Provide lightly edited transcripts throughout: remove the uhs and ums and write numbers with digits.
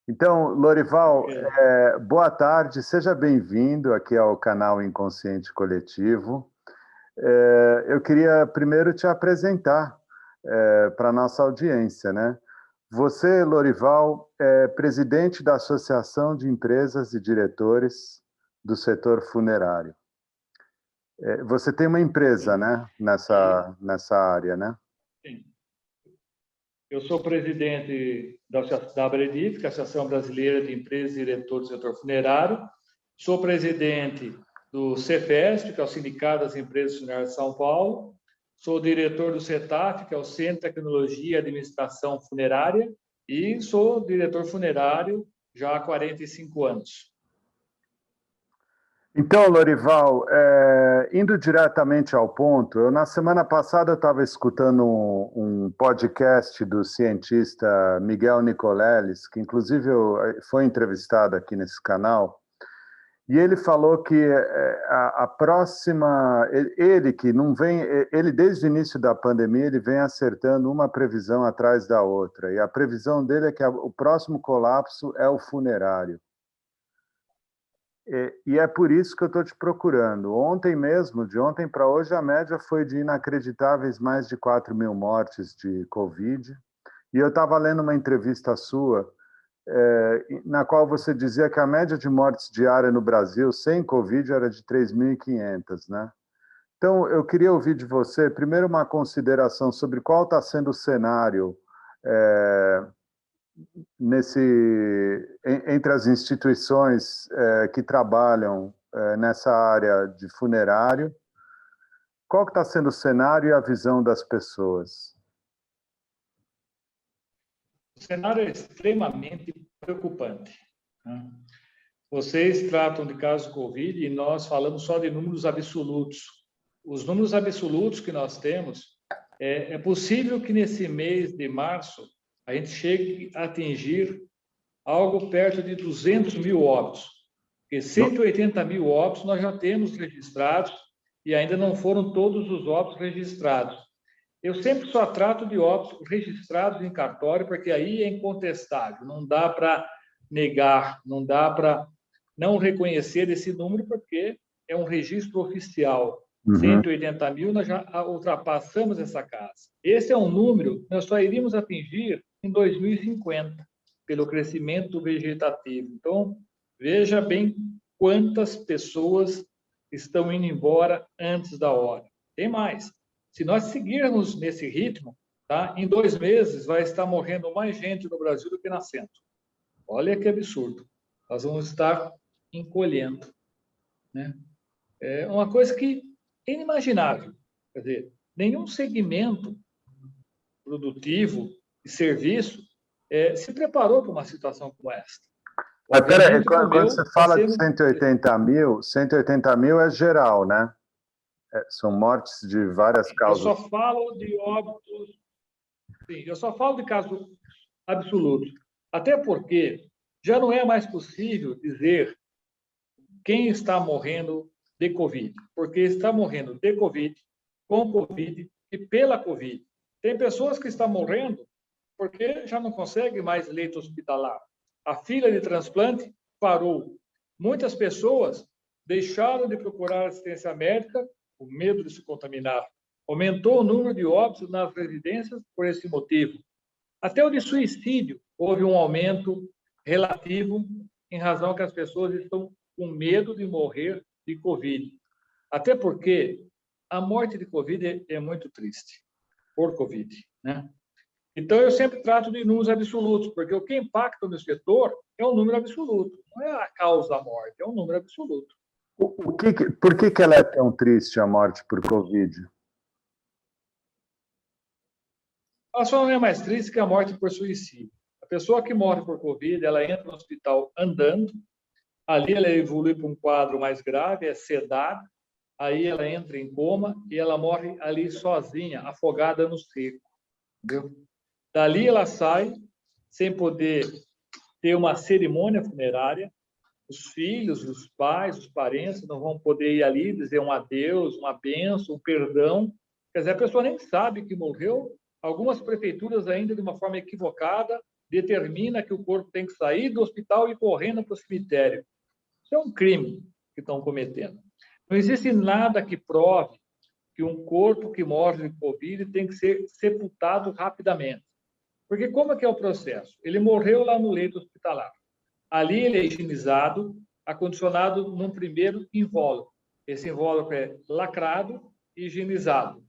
Então, Lorival, boa tarde, seja bem-vindo aqui ao canal Inconsciente Coletivo. Eu queria primeiro te apresentar para a nossa audiência, né? Você, Lorival, é presidente da Associação de Empresas e Diretores do Setor Funerário. Você tem uma empresa, né, nessa área, né? Sim. Eu sou presidente da ABREDIF, que é a Associação Brasileira de Empresas e Diretores do Setor Funerário. Sou presidente do CEFESP, que é o Sindicato das Empresas Funerárias de São Paulo. Sou diretor do CETAF, que é o Centro de Tecnologia e Administração Funerária. E sou diretor funerário já há 45 anos. Então, Lorival, indo diretamente ao ponto, na semana passada eu estava escutando um podcast do cientista Miguel Nicoleles, que inclusive foi entrevistado aqui nesse canal, e ele falou que a próxima, ele que não vem, ele desde o início da pandemia, ele vem acertando uma previsão atrás da outra, e a previsão dele é que o próximo colapso é o funerário. E é por isso que eu estou te procurando. Ontem mesmo, de ontem para hoje, a média foi de inacreditáveis mais de 4 mil mortes de Covid. E eu estava lendo uma entrevista sua, na qual você dizia que a média de mortes diária no Brasil, sem Covid, era de 3.500, né? Então, eu queria ouvir de você, primeiro, uma consideração sobre qual está sendo o cenário entre as instituições que trabalham nessa área de funerário, qual que está sendo o cenário e a visão das pessoas? O cenário é extremamente preocupante, né? Vocês tratam de casos de Covid e nós falamos só de números absolutos. Os números absolutos que nós temos, é possível que nesse mês de março a gente chegue a atingir algo perto de 200 mil óbitos. Porque 180 mil óbitos nós já temos registrados e ainda não foram todos os óbitos registrados. Eu sempre só trato de óbitos registrados em cartório, porque aí é incontestável, não dá para negar, não dá para não reconhecer esse número, porque é um registro oficial. 180 mil, nós já ultrapassamos essa casa. Esse é um número que nós só iríamos atingir em 2050, pelo crescimento vegetativo. Então, veja bem quantas pessoas estão indo embora antes da hora. Tem mais. Se nós seguirmos nesse ritmo, tá, em 2 meses vai estar morrendo mais gente no Brasil do que nascendo. Olha que absurdo. Nós vamos estar encolhendo, né? É uma coisa que é inimaginável. Quer dizer, nenhum segmento produtivo e serviço se preparou para uma situação como esta. Mas peraí, quando você fala de 180 mil é geral, né? São mortes de várias causas. Eu só falo de óbitos, sim, eu só falo de casos absolutos. Até porque já não é mais possível dizer quem está morrendo de Covid, porque está morrendo de Covid, com Covid e pela Covid. Tem pessoas que estão morrendo porque já não conseguem mais leito hospitalar. A fila de transplante parou. Muitas pessoas deixaram de procurar assistência médica com medo de se contaminar. Aumentou o número de óbitos nas residências por esse motivo. Até o de suicídio houve um aumento relativo em razão que as pessoas estão com medo de morrer de Covid. Até porque a morte de Covid é muito triste, por Covid, né? Então, eu sempre trato de números absolutos, porque o que impacta no setor é um número absoluto, não é a causa da morte, é um número absoluto. Por que ela é tão triste, a morte por Covid? A sua não é mais triste que a morte por suicídio. A pessoa que morre por Covid, ela entra no hospital andando, ali ela evolui para um quadro mais grave, é sedada, aí ela entra em coma e ela morre ali sozinha, afogada no seco, entendeu? Dali ela sai sem poder ter uma cerimônia funerária, os filhos, os pais, os parentes não vão poder ir ali dizer um adeus, uma bênção, um perdão. Quer dizer, a pessoa nem sabe que morreu. Algumas prefeituras ainda, de uma forma equivocada, determina que o corpo tem que sair do hospital e ir correndo para o cemitério. Isso é um crime que estão cometendo. Não existe nada que prove que um corpo que morre de Covid tem que ser sepultado rapidamente. Porque como é que é o processo? Ele morreu lá no leito hospitalar. Ali ele é higienizado, acondicionado num primeiro invólucro. Esse invólucro é lacrado e higienizado.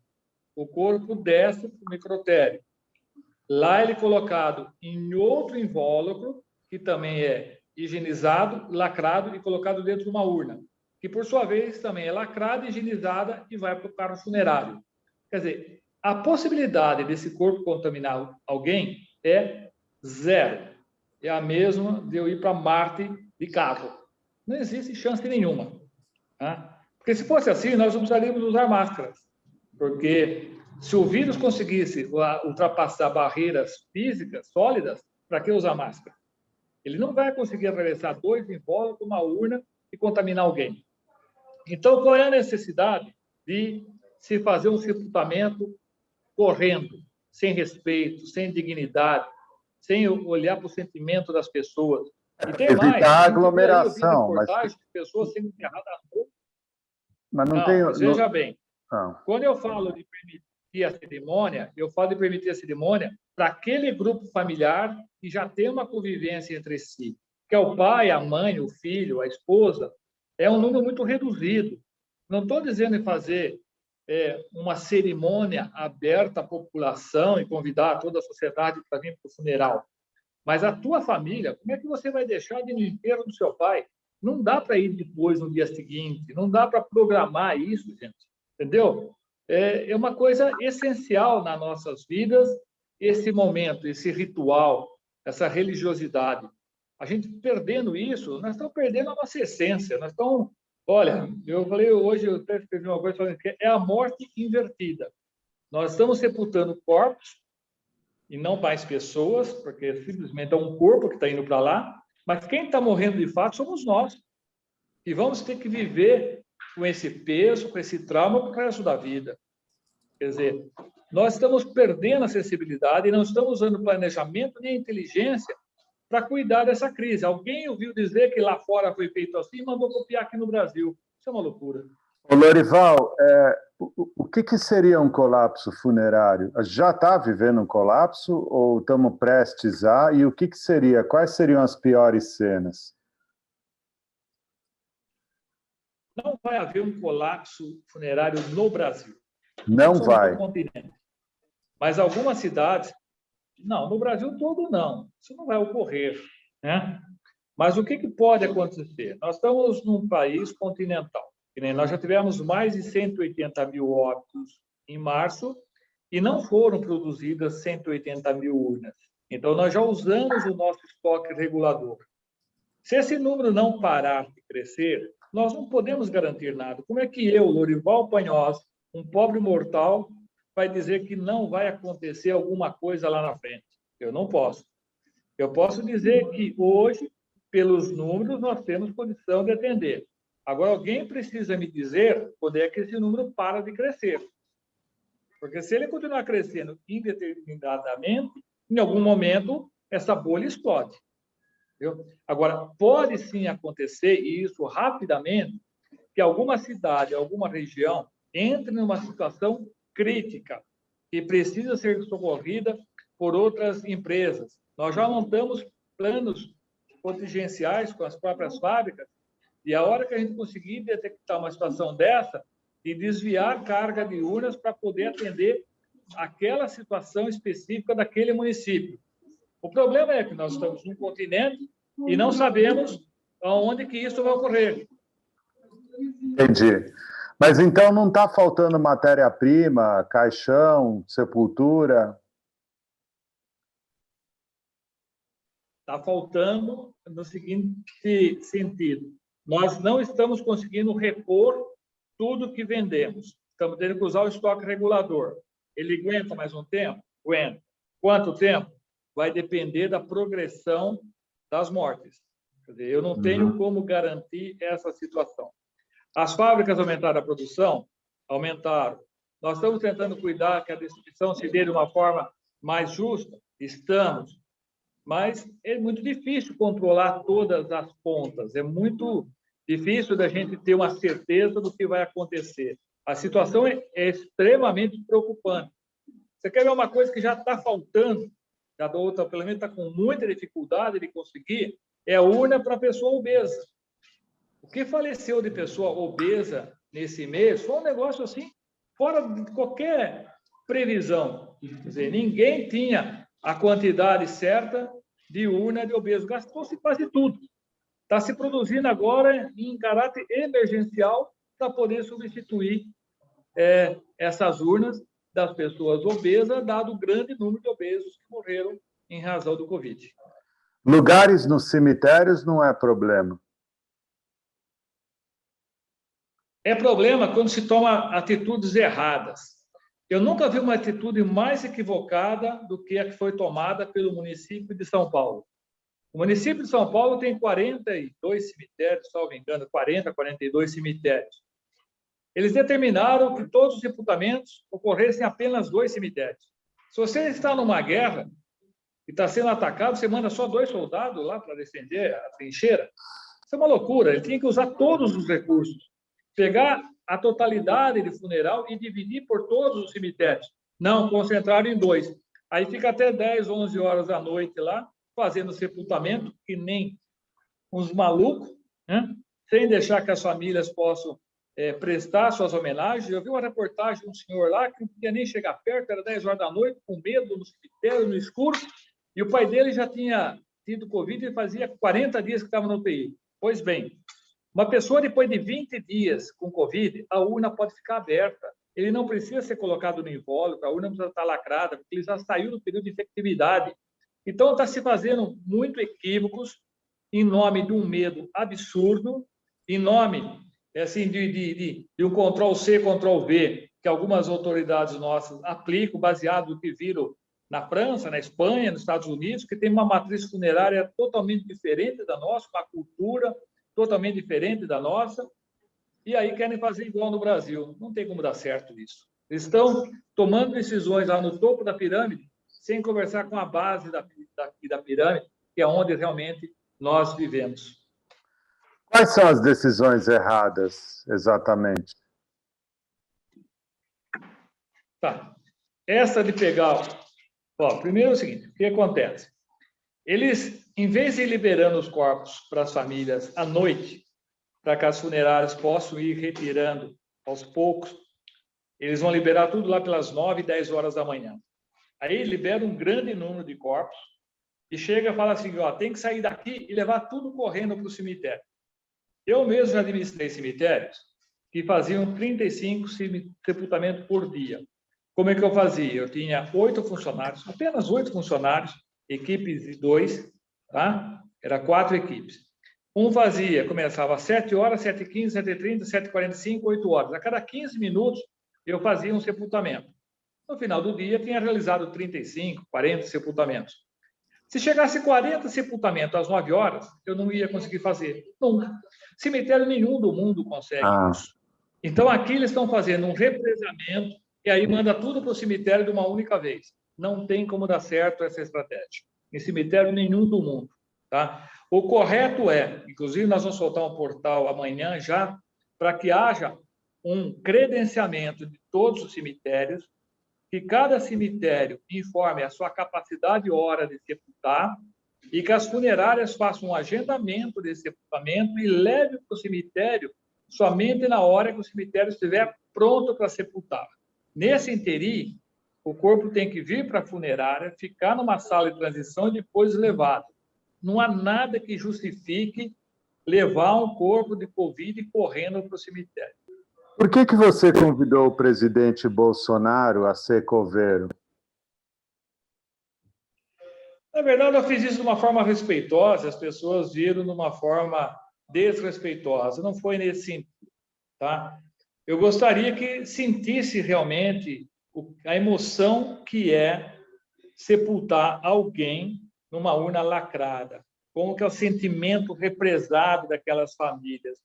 O corpo desce para o microtério. Lá ele é colocado em outro invólucro, que também é higienizado, lacrado e colocado dentro de uma urna, que por sua vez também é lacrada, higienizada e vai para o carro funerário. Quer dizer, a possibilidade desse corpo contaminar alguém é zero. É a mesma de eu ir para Marte de carro. Não existe chance nenhuma. Tá? Porque se fosse assim, nós não precisaríamos usar máscaras. Porque se o vírus conseguisse ultrapassar barreiras físicas sólidas, para que usar máscara? Ele não vai conseguir atravessar 2 invólucros, uma urna e contaminar alguém. Então, qual é a necessidade de se fazer um sepultamento correndo, sem respeito, sem dignidade, sem olhar para o sentimento das pessoas? E tem mais, evitar aglomeração, reportagem de pessoas sendo enterradas na rua. Mas não tem. Veja bem, não. Quando eu falo de permitir a cerimônia, eu falo de permitir a cerimônia para aquele grupo familiar que já tem uma convivência entre si, que é o pai, a mãe, o filho, a esposa. É um número muito reduzido. Não estou dizendo em fazer uma cerimônia aberta à população e convidar toda a sociedade para vir para o funeral. Mas a tua família, como é que você vai deixar de ir no enterro do seu pai? Não dá para ir depois, no dia seguinte. Não dá para programar isso, gente. Entendeu? É uma coisa essencial nas nossas vidas, esse momento, esse ritual, essa religiosidade. A gente perdendo isso, nós estamos perdendo a nossa essência. Nós estamos... Olha, eu falei hoje, eu até escrevi uma coisa falando que é a morte invertida. Nós estamos sepultando corpos e não mais pessoas, porque simplesmente é um corpo que está indo para lá, mas quem está morrendo de fato somos nós. E vamos ter que viver com esse peso, com esse trauma para o resto da vida. Quer dizer, nós estamos perdendo a sensibilidade e não estamos usando planejamento nem inteligência para cuidar dessa crise. Alguém ouviu dizer que lá fora foi feito assim e mandou copiar aqui no Brasil. Isso é uma loucura. Ô, Lorival, o que seria um colapso funerário? Já está vivendo um colapso ou estamos prestes a? E o que seria? Quais seriam as piores cenas? Não vai haver um colapso funerário no Brasil. Não vai. No continente. Mas algumas cidades... Não, no Brasil todo não. Isso não vai ocorrer, né? Mas o que pode acontecer? Nós estamos num país continental. Nós já tivemos mais de 180 mil óbitos em março e não foram produzidas 180 mil urnas. Então, nós já usamos o nosso estoque regulador. Se esse número não parar de crescer, nós não podemos garantir nada. Como é que eu, Lorival Panhoz, um pobre mortal, vai dizer que não vai acontecer alguma coisa lá na frente? Eu não posso. Eu posso dizer que hoje, pelos números, nós temos condição de atender. Agora, alguém precisa me dizer quando é que esse número para de crescer. Porque se ele continuar crescendo indeterminadamente, em algum momento, essa bolha explode. Entendeu? Agora, pode sim acontecer, e isso rapidamente, que alguma cidade, alguma região entre numa situação crítica e precisa ser socorrida por outras empresas. Nós já montamos planos contingenciais com as próprias fábricas e a hora que a gente conseguir detectar uma situação dessa e desviar carga de urnas para poder atender aquela situação específica daquele município. O problema é que nós estamos num continente e não sabemos aonde que isso vai ocorrer. Entendi. Mas então não está faltando matéria-prima, caixão, sepultura? Está faltando no seguinte sentido: nós não estamos conseguindo repor tudo que vendemos. Estamos tendo que usar o estoque regulador. Ele aguenta mais um tempo? Aguenta. Quanto tempo? Vai depender da progressão das mortes. Quer dizer, eu não tenho como garantir essa situação. As fábricas aumentaram a produção? Aumentaram. Nós estamos tentando cuidar que a distribuição se dê de uma forma mais justa? Estamos. Mas é muito difícil controlar todas as pontas. É muito difícil da gente ter uma certeza do que vai acontecer. A situação é extremamente preocupante. Você quer ver uma coisa que já está faltando, já da outra, pelo menos está com muita dificuldade de conseguir, é a urna para pessoa obesa. O que faleceu de pessoa obesa nesse mês foi um negócio assim, fora de qualquer previsão. Quer dizer, ninguém tinha a quantidade certa de urna de obeso. Gastou-se quase tudo. Está se produzindo agora em caráter emergencial para poder substituir essas urnas das pessoas obesas, dado o grande número de obesos que morreram em razão do Covid. Lugares nos cemitérios não é problema. É problema quando se toma atitudes erradas. Eu nunca vi uma atitude mais equivocada do que a que foi tomada pelo município de São Paulo. O município de São Paulo tem 42 cemitérios, salvo engano, 42 cemitérios. Eles determinaram que todos os sepultamentos ocorressem em apenas 2 cemitérios. Se você está numa guerra e está sendo atacado, você manda só 2 soldados lá para defender a trincheira. Isso é uma loucura. Ele tinha que usar todos os recursos. Pegar a totalidade de funeral e dividir por todos os cemitérios. Não, concentraram em 2. Aí fica até 10, 11 horas da noite lá, fazendo sepultamento, que nem uns malucos, né? Sem deixar que as famílias possam prestar suas homenagens. Eu vi uma reportagem de um senhor lá que não podia nem chegar perto, era 10 horas da noite, com medo, no cemitério, no escuro, e o pai dele já tinha tido Covid e fazia 40 dias que estava no UTI. Pois bem, uma pessoa depois de 20 dias com Covid, a urna pode ficar aberta. Ele não precisa ser colocado no invólucro, a urna não precisa estar lacrada, porque ele já saiu do período de infectividade. Então, está se fazendo muito equívocos em nome de um medo absurdo, em nome assim, de um Ctrl-C, Ctrl-V, que algumas autoridades nossas aplicam, baseado no que viram na França, na Espanha, nos Estados Unidos, que tem uma matriz funerária totalmente diferente da nossa, uma cultura totalmente diferente da nossa, e aí querem fazer igual no Brasil. Não tem como dar certo isso. Eles estão tomando decisões lá no topo da pirâmide, sem conversar com a base da pirâmide, que é onde realmente nós vivemos. Quais são as decisões erradas, exatamente? Tá. Essa de pegar... Bom, primeiro é o seguinte, o que acontece? Eles, em vez de ir liberando os corpos para as famílias à noite, para que as funerárias possam ir retirando aos poucos, eles vão liberar tudo lá pelas 9, 10 horas da manhã. Aí libera um grande número de corpos e chega e fala assim, ó, tem que sair daqui e levar tudo correndo para o cemitério. Eu mesmo já administrei cemitérios que faziam 35 sepultamentos por dia. Como é que eu fazia? Eu tinha 8 funcionários, apenas 8 funcionários, equipes de 2, tá? Era 4 equipes. Um fazia, começava às 7 horas, 7h15, 7h30, 7h45, 8 horas. A cada 15 minutos, eu fazia um sepultamento. No final do dia, tinha realizado 35, 40 sepultamentos. Se chegasse 40 sepultamentos às 9 horas, eu não ia conseguir fazer. Nunca. Cemitério nenhum do mundo consegue isso. Então, aqui eles estão fazendo um represamento e aí manda tudo para o cemitério de uma única vez. Não tem como dar certo essa estratégia. Em cemitério nenhum do mundo. Tá? O correto é, inclusive nós vamos soltar um portal amanhã já, para que haja um credenciamento de todos os cemitérios, que cada cemitério informe a sua capacidade hora de sepultar e que as funerárias façam um agendamento desse sepultamento e leve para o cemitério somente na hora que o cemitério estiver pronto para sepultar. Nesse interim, o corpo tem que vir para a funerária, ficar numa sala de transição e depois levado. Não há nada que justifique levar um corpo de Covid correndo para o cemitério. Por que você convidou o presidente Bolsonaro a ser coveiro? Na verdade, eu fiz isso de uma forma respeitosa, as pessoas viram de uma forma desrespeitosa. Não foi nesse sentido, tá? Eu gostaria que sentisse realmente a emoção que é sepultar alguém numa urna lacrada. Como que é o sentimento represado daquelas famílias.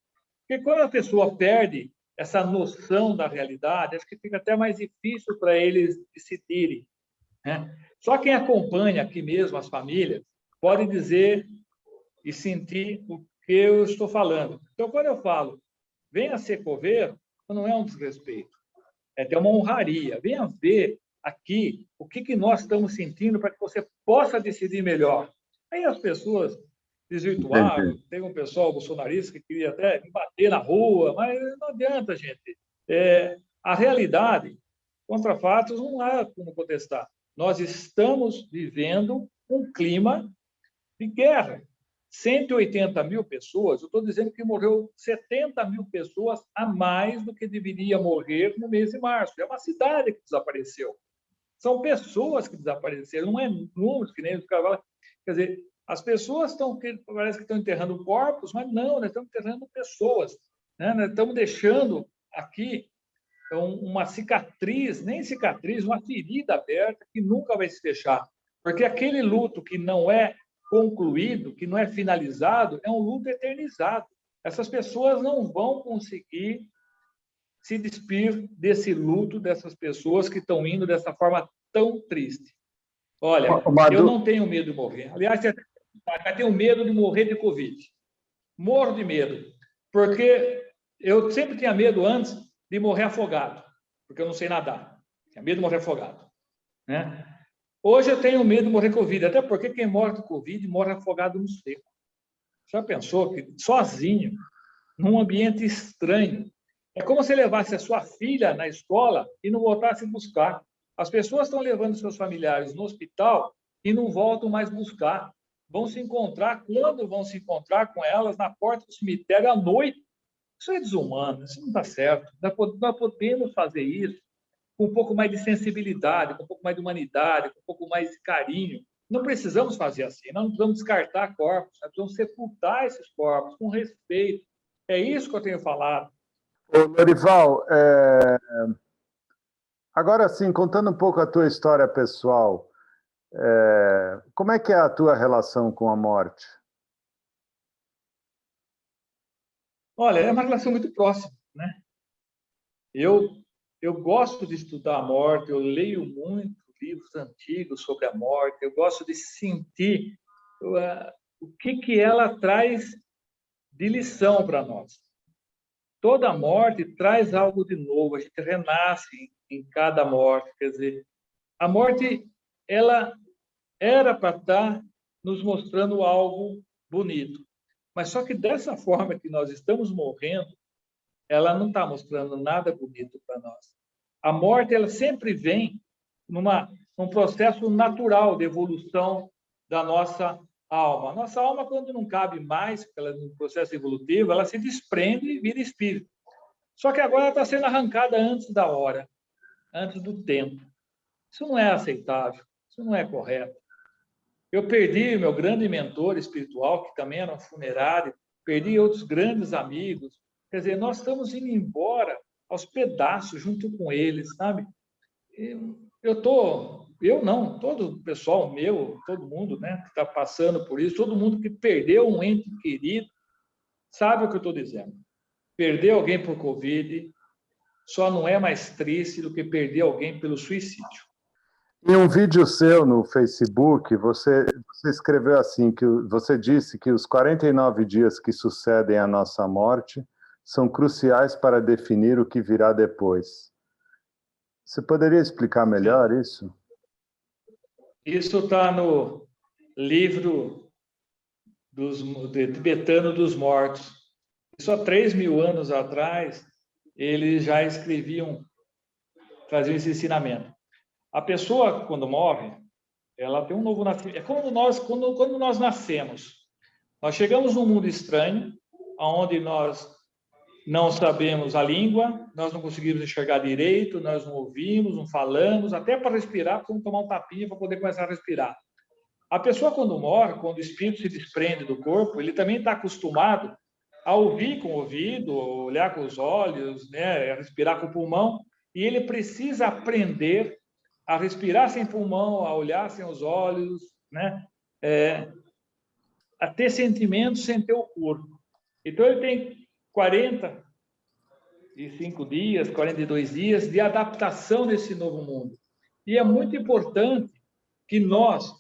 Porque quando a pessoa perde essa noção da realidade, acho que fica até mais difícil para eles decidirem, né? Só quem acompanha aqui mesmo as famílias pode dizer e sentir o que eu estou falando. Então, quando eu falo, venha ser coveiro, não é um desrespeito, é ter uma honraria. Venha ver aqui o que nós estamos sentindo para que você possa decidir melhor. Aí as pessoas desvirtuaram, Entendi. tem um pessoal bolsonarista que queria até me bater na rua, mas não adianta, gente. A realidade, contra fatos, não há como contestar. Nós estamos vivendo um clima de guerra. 180 mil pessoas, eu estou dizendo que morreu 70 mil pessoas a mais do que deveria morrer no mês de março. É uma cidade que desapareceu. São pessoas que desapareceram, não é números que nem os cavalos. Quer dizer, as pessoas parece que estão enterrando corpos, mas não, nós estamos enterrando pessoas, né? Nós estamos deixando aqui uma cicatriz, nem cicatriz, uma ferida aberta que nunca vai se fechar. Porque aquele luto que não é concluído, que não é finalizado, é um luto eternizado. Essas pessoas não vão conseguir se despir desse luto dessas pessoas que estão indo dessa forma tão triste. Olha, eu não tenho medo de morrer. Aliás, eu tenho medo de morrer de Covid. Morro de medo, porque eu sempre tinha medo antes de morrer afogado, porque eu não sei nadar. Tinha medo de morrer afogado, né? Hoje eu tenho medo de morrer Covid, até porque quem morre de Covid morre afogado no seco. Já pensou que sozinho, num ambiente estranho, é como se levasse a sua filha na escola e não voltasse buscar. As pessoas estão levando seus familiares no hospital e não voltam mais buscar. Vão se encontrar, quando vão se encontrar com elas, na porta do cemitério à noite. Isso é desumano, isso não está certo. Nós podemos fazer isso com um pouco mais de sensibilidade, com um pouco mais de humanidade, com um pouco mais de carinho. Não precisamos fazer assim, nós não precisamos descartar corpos, nós precisamos sepultar esses corpos com respeito. É isso que eu tenho falado. Ô, Lorival, agora sim, contando um pouco a tua história pessoal, como é que é a tua relação com a morte? Olha, é uma relação muito próxima, né? Eu gosto de estudar a morte, eu leio muito livros antigos sobre a morte, eu gosto de sentir o que ela traz de lição para nós. Toda morte traz algo de novo, a gente renasce em cada morte, quer dizer, a morte, ela era para estar nos mostrando algo bonito, mas só que dessa forma que nós estamos morrendo, ela não está mostrando nada bonito para nós. A morte, ela sempre vem num processo natural de evolução da nossa alma. Nossa alma, quando não cabe mais, ela no processo evolutivo, ela se desprende e vira espírito. Só que agora ela está sendo arrancada antes da hora, antes do tempo. Isso não é aceitável, isso não é correto. Eu perdi meu grande mentor espiritual, que também era um funerário, perdi outros grandes amigos. Quer dizer, nós estamos indo embora aos pedaços junto com eles, sabe? Eu não, todo o pessoal meu, todo mundo, né, que está passando por isso, todo mundo que perdeu um ente querido, sabe o que eu estou dizendo. Perder alguém por Covid só não é mais triste do que perder alguém pelo suicídio. Em um vídeo seu no Facebook, você escreveu assim, que você disse que os 49 dias que sucedem à nossa morte são cruciais para definir o que virá depois. Você poderia explicar melhor isso? Isso está no livro tibetano dos mortos. Só 3.000 anos atrás, eles já escreviam, traziam esse ensinamento. A pessoa, quando morre, ela tem um novo nascimento. É como quando nós nascemos. Nós chegamos num mundo estranho, onde nós não sabemos a língua, nós não conseguimos enxergar direito, nós não ouvimos, não falamos, até para respirar, precisamos tomar um tapinha para poder começar a respirar. A pessoa, quando morre, quando o espírito se desprende do corpo, ele também está acostumado a ouvir com o ouvido, olhar com os olhos, né, a respirar com o pulmão, e ele precisa aprender a respirar sem pulmão, a olhar sem os olhos, né, a ter sentimentos sem ter o corpo. Então, ele tem 45 dias, 42 dias de adaptação nesse novo mundo. E é muito importante que nós,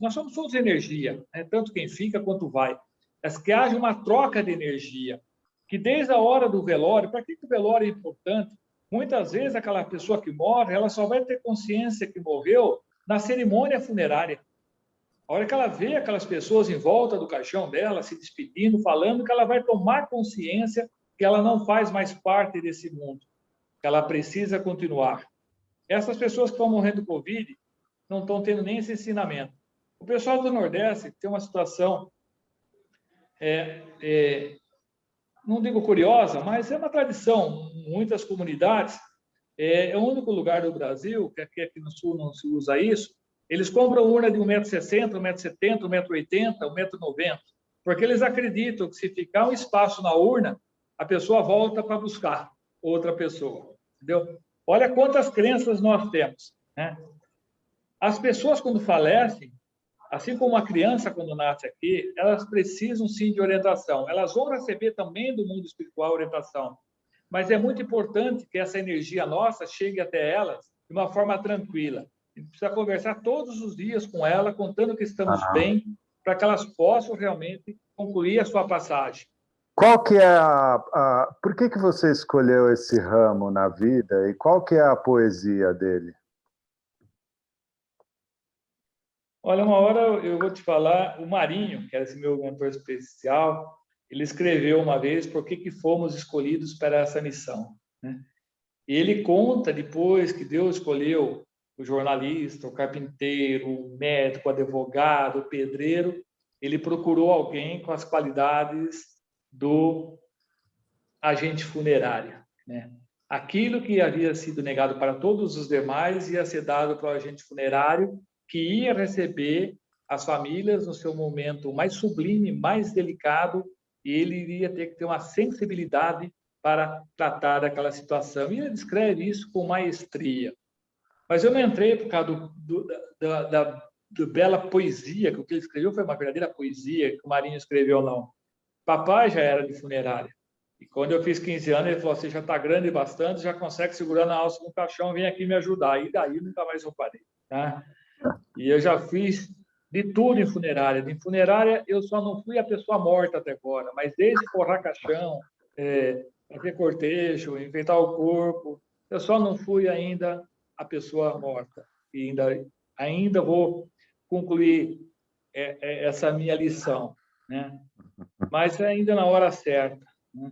nós somos todos energia, né? Tanto quem fica quanto vai, mas que haja uma troca de energia, que desde a hora do velório, para que o velório é importante? Muitas vezes aquela pessoa que morre, ela só vai ter consciência que morreu na cerimônia funerária. A hora que ela vê aquelas pessoas em volta do caixão dela, se despedindo, falando, que ela vai tomar consciência que ela não faz mais parte desse mundo, que ela precisa continuar. Essas pessoas que estão morrendo de Covid não estão tendo nem esse ensinamento. O pessoal do Nordeste tem uma situação, não digo curiosa, mas é uma tradição. Muitas comunidades, é o único lugar do Brasil, que aqui no Sul não se usa isso, eles compram urna de 1,60 m, 1,70 m, 1,80 m, 1,90 m, porque eles acreditam que se ficar um espaço na urna, a pessoa volta para buscar outra pessoa. Entendeu? Olha quantas crenças nós temos, né? As pessoas, quando falecem, assim como a criança, quando nasce aqui, elas precisam, sim, de orientação. Elas vão receber também do mundo espiritual orientação. Mas é muito importante que essa energia nossa chegue até elas de uma forma tranquila. A gente precisa conversar todos os dias com ela, contando que estamos bem, para que elas possam realmente concluir a sua passagem. Qual que é por que você escolheu esse ramo na vida e qual que é a poesia dele? Olha, uma hora eu vou te falar, o Marinho, que era esse meu mentor especial, ele escreveu uma vez por que fomos escolhidos para essa missão, né? E ele conta depois que Deus escolheu o jornalista, o carpinteiro, o médico, o advogado, o pedreiro, ele procurou alguém com as qualidades do agente funerário, né? Aquilo que havia sido negado para todos os demais ia ser dado para o agente funerário, que ia receber as famílias no seu momento mais sublime, mais delicado, e ele iria ter que ter uma sensibilidade para tratar daquela situação. E ele descreve isso com maestria. Mas eu não entrei por causa da bela poesia, que o que ele escreveu foi uma verdadeira poesia, que o Marinho escreveu, não. Papai já era de funerária. E quando eu fiz 15 anos, ele falou assim, já está grande bastante, já consegue segurar na alça no caixão, vem aqui me ajudar. E daí nunca mais eu parei, tá? E eu já fiz de tudo em funerária. Em funerária, eu só não fui a pessoa morta até agora, mas desde forrar caixão, fazer cortejo, enfeitar o corpo, eu só não fui ainda a pessoa morta. E ainda vou concluir essa minha lição, né? Mas ainda na hora certa, né?